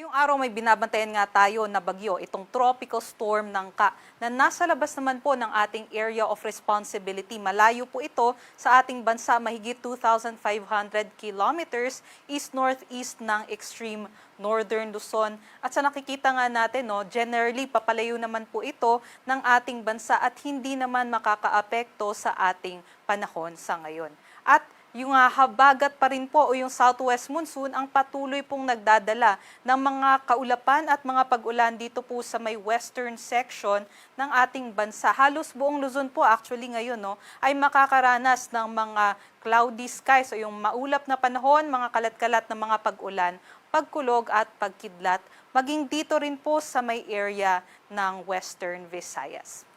Ngayong araw may binabantayan nga tayo na bagyo, itong tropical storm Nangka, na nasa labas naman po ng ating area of responsibility. Malayo po ito sa ating bansa, mahigit 2,500 kilometers east-northeast ng extreme northern Luzon. At sa nakikita nga natin, generally papalayo naman po ito ng ating bansa at hindi naman makakaapekto sa ating panahon sa ngayon. At yung habagat pa rin po o yung southwest monsoon ang patuloy pong nagdadala ng mga kaulapan at mga pag-ulan dito po sa may western section ng ating bansa. Halos buong Luzon po actually ngayon ay makakaranas ng mga cloudy skies o yung maulap na panahon, mga kalat-kalat na mga pag-ulan, pagkulog at pagkidlat, maging dito rin po sa may area ng Western Visayas.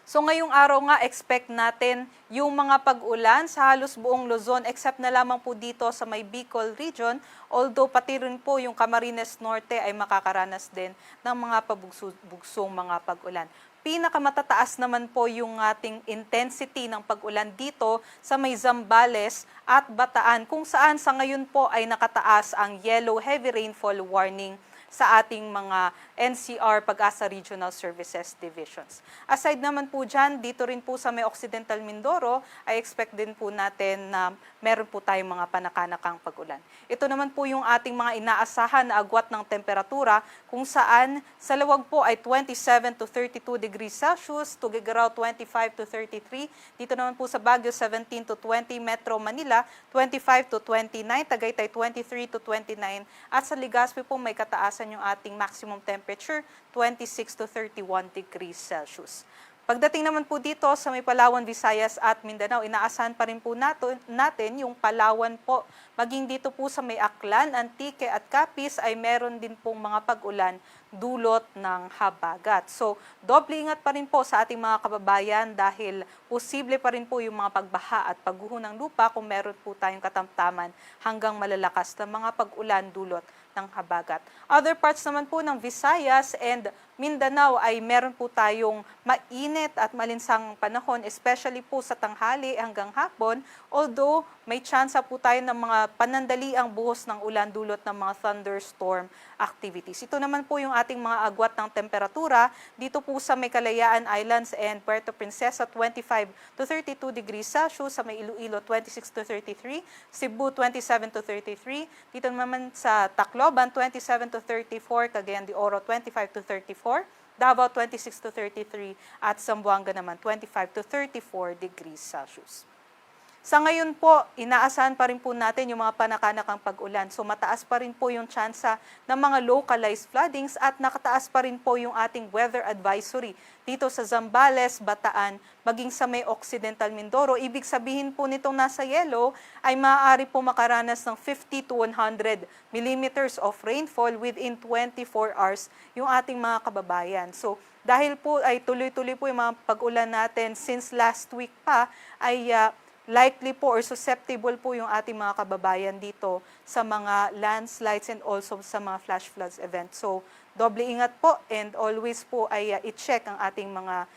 So ngayong araw nga, expect natin yung mga pag-ulan sa halos buong Luzon except na lamang po dito sa may Bicol region, although pati rin po yung Camarines Norte ay makakaranas din ng mga pabugsong mga pag-ulan. Pinakamatataas naman po yung ating intensity ng pag-ulan dito sa may Zambales at Bataan, kung saan sa ngayon po ay nakataas ang yellow heavy rainfall warning sa ating mga NCR Pag-asa Regional Services Divisions. Aside naman po dyan, dito rin po sa may Occidental Mindoro, ay expect din po natin na meron po tayong mga panakanakang pag-ulan. Ito naman po yung ating mga inaasahan na agwat ng temperatura, kung saan sa Lawag po ay 27 to 32 degrees Celsius, Tuguegarao 25 to 33, dito naman po sa Baguio 17 to 20, Metro Manila 25 to 29, Tagaytay 23 to 29, at sa Legazpi po may kataasan yung ating maximum temperature, 26 to 31 degrees Celsius. Pagdating naman po dito sa may Palawan, Visayas at Mindanao, inaasahan pa rin po natin yung Palawan po. Maging dito po sa may Aklan, Antique at Capiz ay meron din pong mga pag-ulan dulot ng habagat. So, doble ingat pa rin po sa ating mga kababayan dahil posible pa rin po yung mga pagbaha at pagguho ng lupa kung meron po tayong katamtaman hanggang malalakas na mga pag-ulan dulot ng habagat. Other parts naman po ng Visayas and Mindanao ay meron po tayong mainit at malinsang panahon, especially po sa tanghali hanggang hapon, although may tsansa po tayo ng mga panandaliang buhos ng ulan dulot ng mga thunderstorm activities. Ito naman po yung ating mga agwat ng temperatura dito po sa may Kalayaan Islands and Puerto Princesa 25 to 32 degrees Celsius, sa may Iloilo 26 to 33, Cebu 27 to 33, dito naman sa Tacloban 27 to 34, Cagayan de Oro 25 to 34, Davao 26 to 33 at Zamboanga naman 25 to 34 degrees Celsius. Sa ngayon po, inaasahan pa rin po natin yung mga panakanakang pag-ulan. So mataas pa rin po yung tsansa ng mga localized floodings at nakataas pa rin po yung ating weather advisory dito sa Zambales, Bataan, maging sa may Occidental Mindoro. Ibig sabihin po nitong nasa yellow ay maaari po makaranas ng 50 to 100 millimeters of rainfall within 24 hours yung ating mga kababayan. So dahil po ay tuloy-tuloy po yung mga pag-ulan natin since last week pa ay likely po or susceptible po yung ating mga kababayan dito sa mga landslides and also sa mga flash floods event. So, doble ingat po and always po ay i-check ang ating mga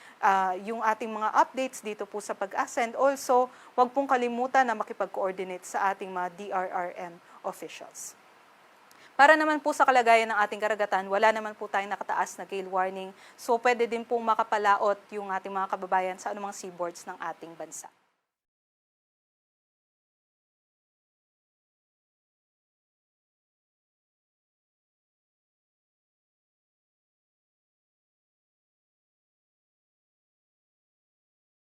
yung ating mga updates dito po sa Pag-asa, and also wag pong kalimutan na makipag-coordinate sa ating mga DRRM officials. Para naman po sa kalagayan ng ating karagatan, wala naman po tayong nakataas na gale warning. So, pwede din pong makapalaot yung ating mga kababayan sa anumang seaboards ng ating bansa.